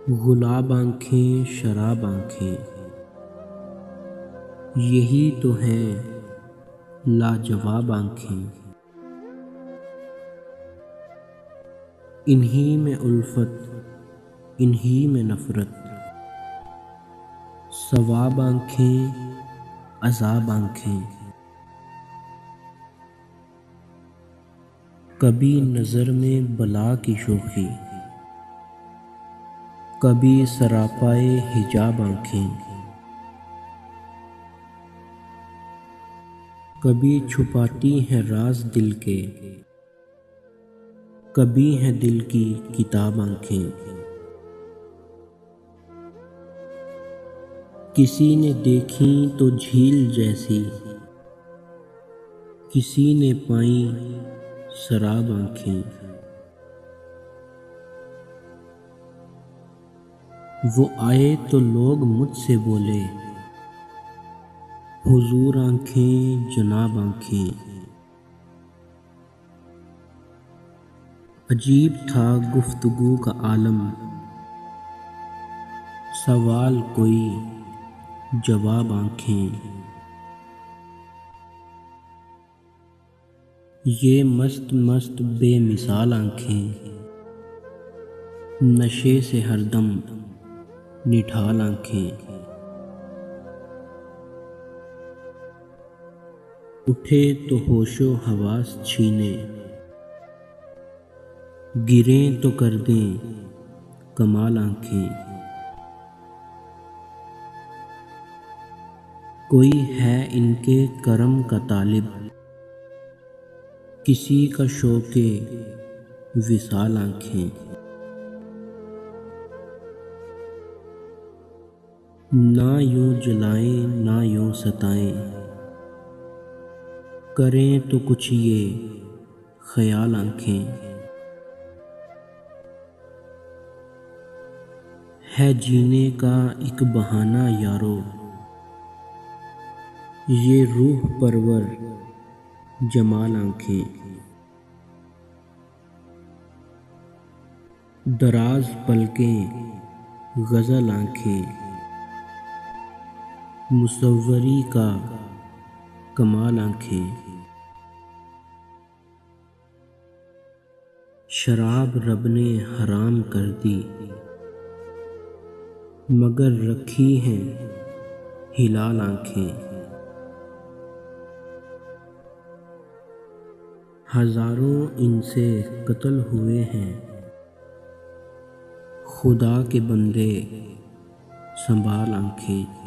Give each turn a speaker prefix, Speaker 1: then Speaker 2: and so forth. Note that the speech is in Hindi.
Speaker 1: गुलाब आँखें शराब आँखें, यही तो हैं लाजवाब आँखें। इन्हीं में उल्फत, इन्हीं में नफ़रत, सवाब आँखें अज़ाब आँखें। कभी नज़र में बला की शोखी, कभी सरापाए हिजाब आँखें, कभी छुपाती हैं राज दिल के, कभी हैं दिल की किताब आँखें। किसी ने देखी तो झील जैसी, किसी ने पाई शराब आँखें। वो आए तो लोग मुझसे बोले, हुजूर आँखें जनाब आँखें। अजीब था गुफ्तगू का आलम, सवाल कोई जवाब आँखें। ये मस्त मस्त बेमिसाल आँखें, नशे से हरदम निठाल आँखें। उठे तो होशो हवास छीने, गिरें तो कर दें कमाल आँखें। कोई है इनके करम का तालिब, किसी का शौक़े विसाल आँखें। ना यूं जलाएं ना यूं सताएं, करें तो कुछ ये ख्याल आँखें। है जीने का एक बहाना यारो, ये रूह परवर जमाल आँखें। दराज पलकें गज़ल आँखें, मुसव्वरी का कमाल आँखें। शराब रब ने हराम कर दी, मगर रखी हैं हिलाल आँखें। हज़ारों इनसे कत्ल हुए हैं, खुदा के बंदे संभाल आँखें।